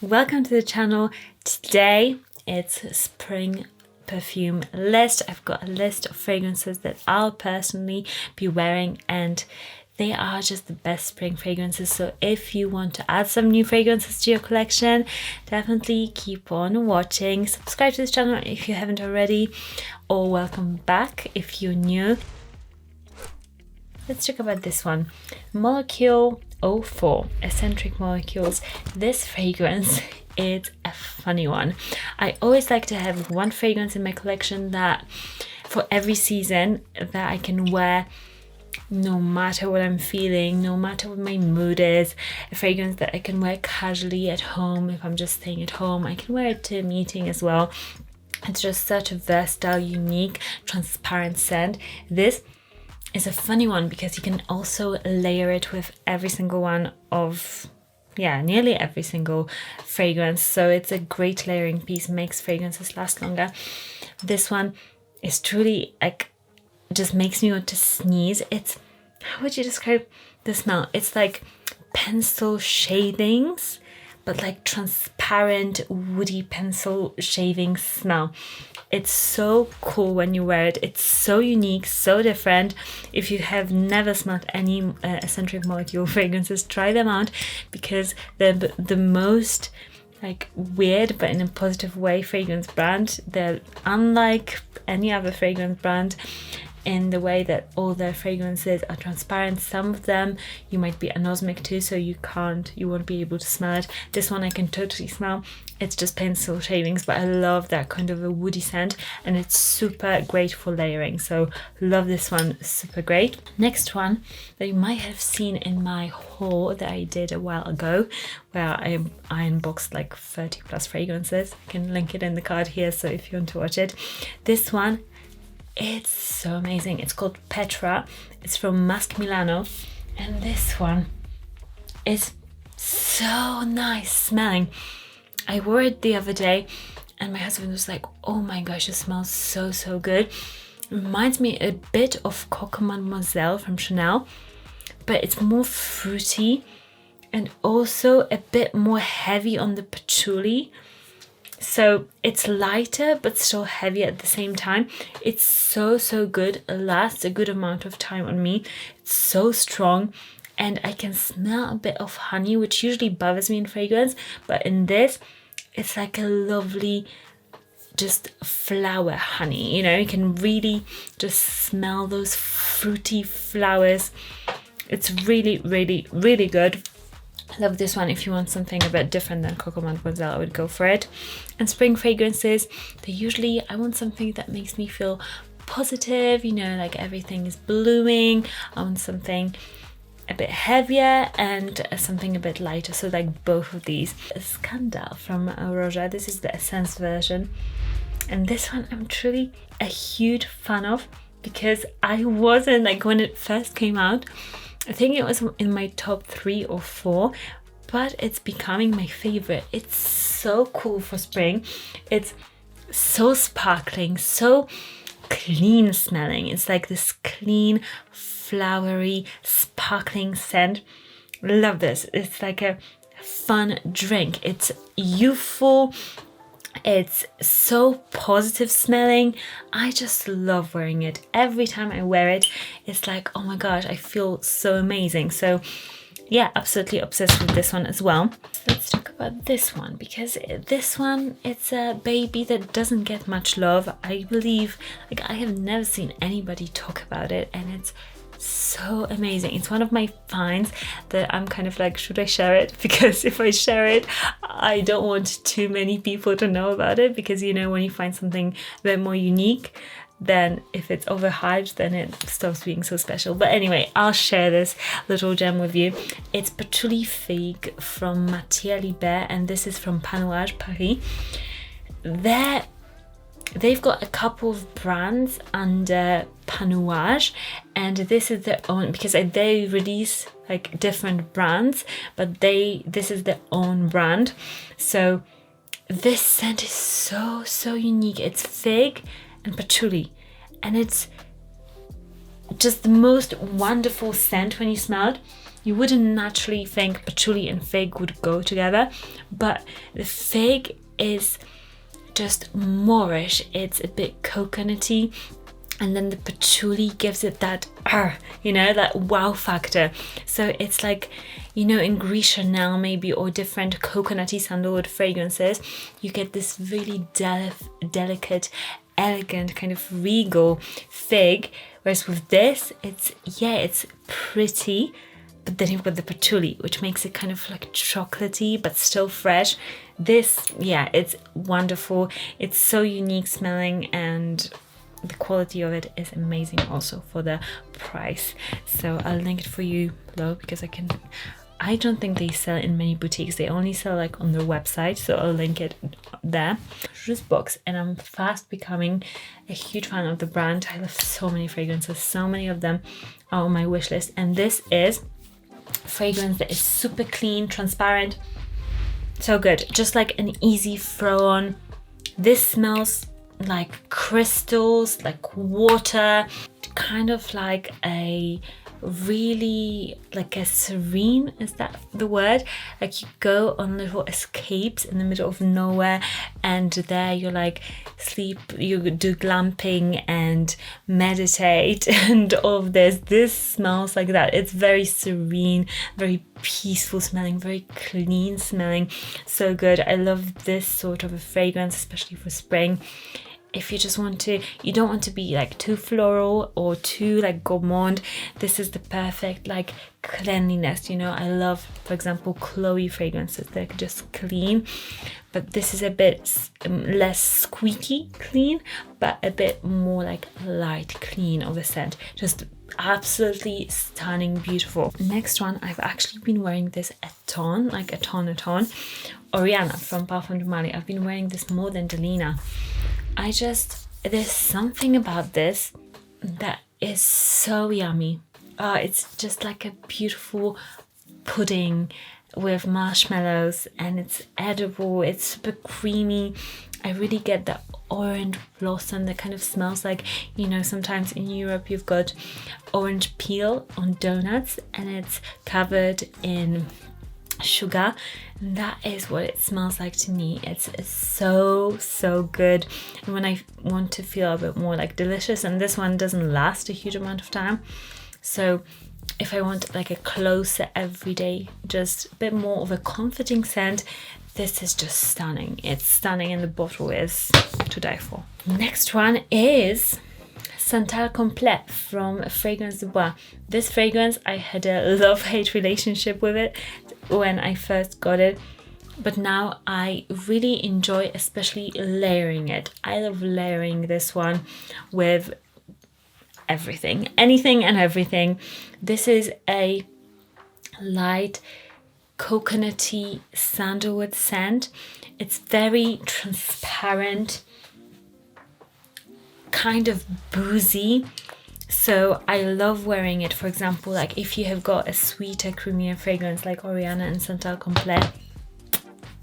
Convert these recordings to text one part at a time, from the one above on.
welcome to the channel. Today it's spring perfume list. I've got a list of fragrances that I'll personally be wearing, and they are just the best spring fragrances. So if you want to add some new fragrances to your collection, definitely keep on watching. Subscribe to this channel if you haven't already, or welcome back if you're new. Let's talk about this one, Molecule 04, Eccentric Molecules. This fragrance is a funny one. I always like to have one fragrance in my collection that for every season that I can wear no matter what I'm feeling, no matter what my mood is. A fragrance that I can wear casually at home. If I'm just staying at home, I can wear it to a meeting as well. It's just such a versatile, unique, transparent scent. This is a funny one because you can also layer it with every single one of, nearly every single fragrance. So it's a great layering piece, makes fragrances last longer. This one is truly like, just makes me want to sneeze. It's, how would you describe the smell? It's like pencil shavings, but like transparent woody pencil shaving smell. It's so cool when you wear it. It's so unique, so different. If you have never smelled any Eccentric Molecule fragrances, try them out, because they're the most like weird, but in a positive way, fragrance brand. They're unlike any other fragrance brand in the way that all their fragrances are transparent. Some of them you might be anosmic to, so you won't be able to smell it. This one I can totally smell. It's just pencil shavings, but I love that kind of a woody scent, and it's super great for layering. So love this one, super great. Next one that you might have seen in my haul that I did a while ago, where I unboxed like 30 plus fragrances. I can link it in the card here, so if you want to watch it. This one, it's so amazing. It's called Petra. It's from Masque Milano, and this one is so nice smelling. I wore it the other day and my husband was like, oh my gosh, it smells so good. It reminds me a bit of Coco Mademoiselle from Chanel, but it's more fruity and also a bit more heavy on the patchouli. So it's lighter but still heavy at the same time. It's so good. It lasts a good amount of time on me. It's so strong, and I can smell a bit of honey, which usually bothers me in fragrance, but in this it's like a lovely just flower honey, you know. You can really just smell those fruity flowers. It's really good. I love this one. If you want something a bit different than Coco Mademoiselle, I would go for it. And spring fragrances, I want something that makes me feel positive, you know, like everything is blooming. I want something a bit heavier and something a bit lighter, so like both of these. Scandal from Roja, this is the Essence version, and this one I'm truly a huge fan of, because I wasn't, like, when it first came out, I think it was in my top 3 or 4, but it's becoming my favorite. It's so cool for spring. It's so sparkling, so clean smelling. It's like this clean, flowery, sparkling scent. Love this. It's like a fun drink. It's youthful. It's so positive smelling. I just love wearing it. Every time I wear it, it's like, oh my gosh, I feel so amazing. So yeah, absolutely obsessed with this one as well. Let's talk about this one, because this one, it's a baby that doesn't get much love. I believe, like, I have never seen anybody talk about it, and it's so amazing. It's one of my finds that I'm kind of like, should I share it? Because if I share it, I don't want too many people to know about it, because, you know, when you find something a bit more unique, then if it's overhyped, then it stops being so special. But anyway, I'll share this little gem with you. It's Patchouli Fig from Matière Libre, and this is from Panouage, Paris. They've got a couple of brands under Panouage, and this is their own, because they release like different brands, but this is their own brand. So this scent is so unique. It's fig and patchouli, and it's just the most wonderful scent when you smell it. You wouldn't naturally think patchouli and fig would go together, but the fig is just moreish. It's a bit coconutty, and then the patchouli gives it that you know, that wow factor. So it's like, you know, in Gris Chanel maybe, or different coconutty sandalwood fragrances, you get this really delicate, elegant, kind of regal fig, whereas with this, it's pretty, but then you've got the patchouli, which makes it kind of like chocolatey but still fresh. This, it's wonderful. It's so unique smelling, and the quality of it is amazing also for the price. So I'll link it for you below, because I don't think they sell in many boutiques. They only sell like on their website, so I'll link it there. Jusbox, and I'm fast becoming a huge fan of the brand. I love so many fragrances, so many of them are on my wish list, and this is fragrance that is super clean, transparent, so good, just like an easy throw on. This smells like crystals, like water, kind of like a really, like a serene, is that the word? Like you go on little escapes in the middle of nowhere, and there you're like you do glamping and meditate and all of this. This smells like that. It's very serene, very peaceful smelling, very clean smelling, so good. I love this sort of a fragrance, especially for spring. If you just want to, you don't want to be like too floral or too like gourmand, this is the perfect like cleanliness, you know. I love, for example, Chloe fragrances. They're just clean, but this is a bit less squeaky clean, but a bit more like light clean of the scent. Just absolutely stunning, beautiful. Next one, I've actually been wearing this a ton. Oriana from Parfums De Marly. I've been wearing this more than Delina. There's something about this that is so yummy. It's just like a beautiful pudding with marshmallows, and it's edible, it's super creamy. I really get that orange blossom that kind of smells like, you know, sometimes in Europe you've got orange peel on donuts and it's covered in sugar. That is what it smells like to me. It's so good. And when I want to feel a bit more like delicious, and this one doesn't last a huge amount of time, so if I want like a closer everyday, just a bit more of a comforting scent, this is just stunning. It's stunning, and the bottle is to die for. Next one is Santal Complet from Fragrance de Bois. This fragrance, I had a love-hate relationship with it when I first got it, but now I really enjoy especially layering it. I love layering this one with everything, anything and everything. This is a light coconutty sandalwood scent. It's very transparent, kind of boozy, so I love wearing it. For example, like if you have got a sweeter, creamier fragrance like Oriana and Santal Complet,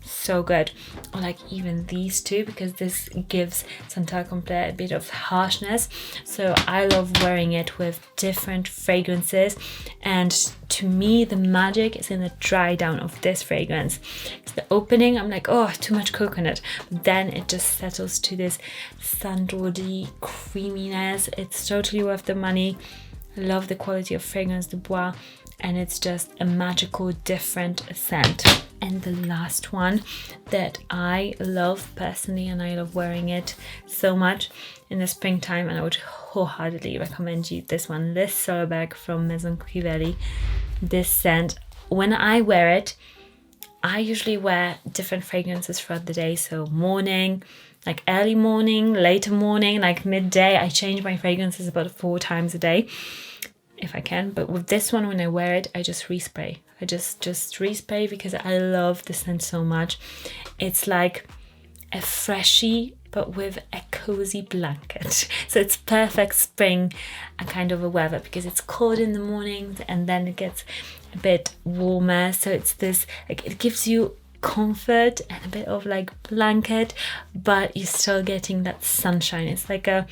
so good. Or like even these two, because this gives Santal Complet a bit of harshness, so I love wearing it with different fragrances. And to me, the magic is in the dry down of this fragrance. It's the opening, I'm like, oh, too much coconut, but then it just settles to this sandalwoody creaminess. It's totally worth the money. I love the quality of Fragrance de Bois, and it's just a magical, different scent. And the last one that I love personally, and I love wearing it so much in the springtime, and I would wholeheartedly recommend you this one, this solo bag from Maison Crivelli. This scent, when I wear it, I usually wear different fragrances throughout the day. So morning, like early morning, later morning, like midday. I change my fragrances about 4 times a day if I can, but with this one, when I wear it, I just respray. I just respray because I love the scent so much. It's like a freshie, but with a cozy blanket. So it's perfect spring and kind of a weather, because it's cold in the mornings and then it gets a bit warmer. So it's this, like, it gives you comfort and a bit of like blanket, but you're still getting that sunshine. It's like a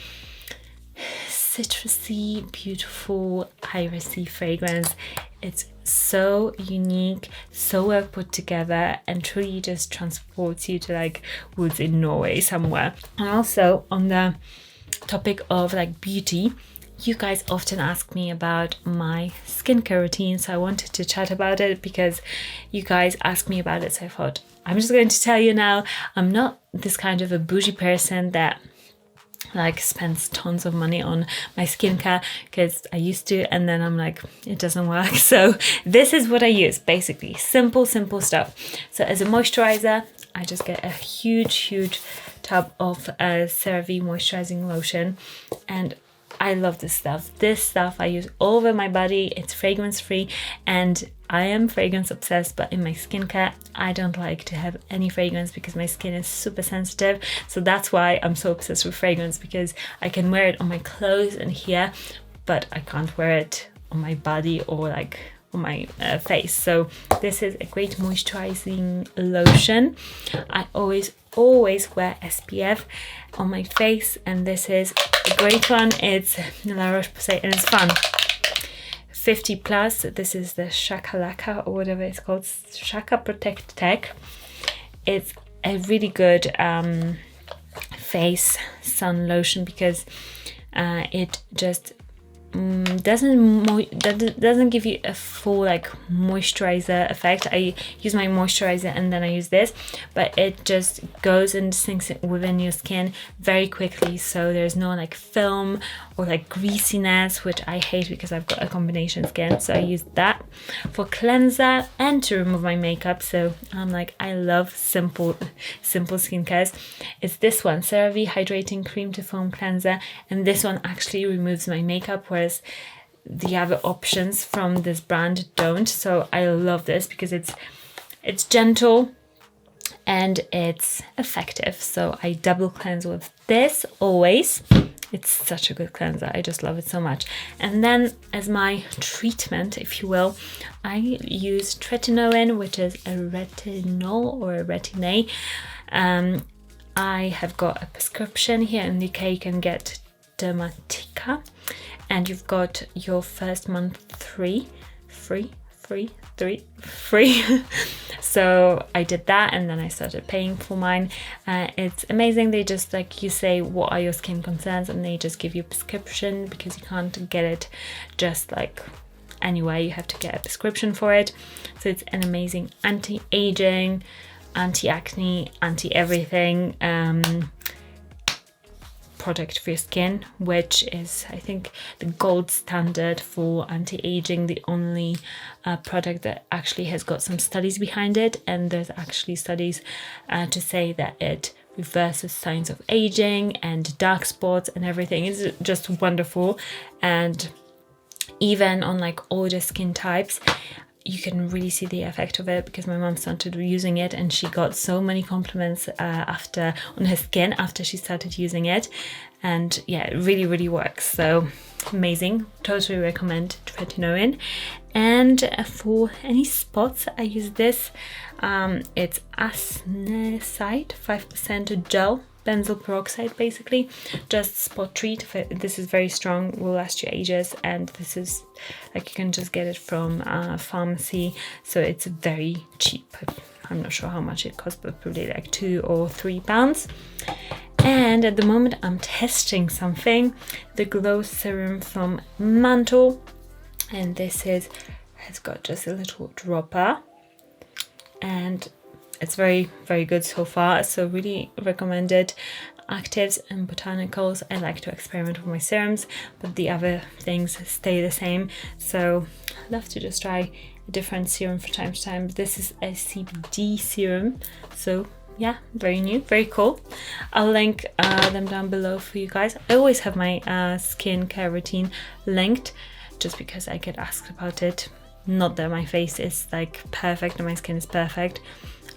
citrusy, beautiful irisy fragrance. It's so unique, so well put together, and truly just transports you to like woods in Norway somewhere. And also on the topic of like beauty, you guys often ask me about my skincare routine, so I wanted to chat about it because you guys asked me about it. So I thought I'm just going to tell you now. I'm not this kind of a bougie person that like spends tons of money on my skincare, because I used to, and then I'm like, it doesn't work. So this is what I use, basically simple stuff. So as a moisturizer, I just get a huge tub of CeraVe moisturizing lotion, and I love this stuff. This stuff I use all over my body. It's fragrance free, and I am fragrance obsessed, but in my skincare, I don't like to have any fragrance because my skin is super sensitive. So that's why I'm so obsessed with fragrance, because I can wear it on my clothes and here, but I can't wear it on my body or like on my face. So this is a great moisturizing lotion. I always wear SPF on my face, and this is a great one. It's La Roche-Posay and it's fun. 50 plus. This is the Shakalaka or whatever it's called, Shaka Protect Tech. It's a really good face sun lotion because it just doesn't give you a full like moisturizer effect. I use my moisturizer and then I use this, but it just goes and sinks within your skin very quickly, so there's no like film or like greasiness, which I hate because I've got a combination skin. So I use that for cleanser and to remove my makeup. So I'm like, I love simple skincare. It's this one, CeraVe Hydrating Cream to Foam Cleanser, and this one actually removes my makeup, whereas the other options from this brand don't. So I love this because it's gentle and it's effective. So I double cleanse with this always. It's such a good cleanser. I just love it so much. And then as my treatment, if you will, I use tretinoin, which is a retinol or a retin-A. I have got a prescription here in the UK. You can get Dermatica, and you've got your first month free. So I did that, and then I started paying for mine. It's amazing. They just like, you say what are your skin concerns, and they just give you a prescription, because you can't get it just like anywhere. You have to get a prescription for it. So it's an amazing anti-aging, anti-acne, anti-everything product for your skin, which is, I think, the gold standard for anti-aging, the only product that actually has got some studies behind it. And there's actually studies to say that it reverses signs of aging and dark spots and everything. It's just wonderful. And even on like older skin types, you can really see the effect of it, because my mom started using it and she got so many compliments on her skin after she started using it. And yeah, it really works. So amazing. Totally recommend tretinoin. And for any spots, I use this. It's Anesite 5% gel, benzoyl peroxide, basically, just spot treat. This is very strong, will last you ages, and this is like, you can just get it from a pharmacy, so it's very cheap. I'm not sure how much it costs, but probably like £2 or £3. And at the moment I'm testing something, the Glow Serum from Mantle, and this has got just a little dropper, and it's very good so far. So really recommended. Actives and botanicals, I like to experiment with my serums, but the other things stay the same. So I love to just try a different serum from time to time. This is a CBD serum, so yeah, very new, very cool. I'll link them down below for you guys. I always have my skincare routine linked, just because I get asked about it. Not that my face is like perfect and my skin is perfect,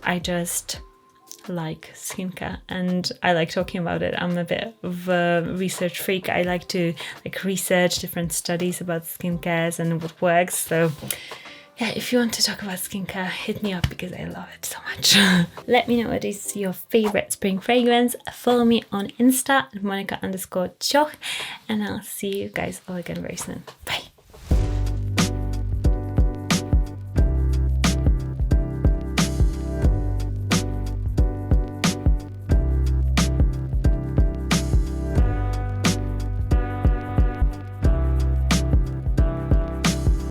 I just like skincare and I like talking about it. I'm a bit of a research freak. I like to like research different studies about skincare and what works. So yeah, if you want to talk about skincare, hit me up because I love it so much. Let me know what is your favorite spring fragrance. Follow me on Insta at Monica_Cioch, and I'll see you guys all again very soon. Bye.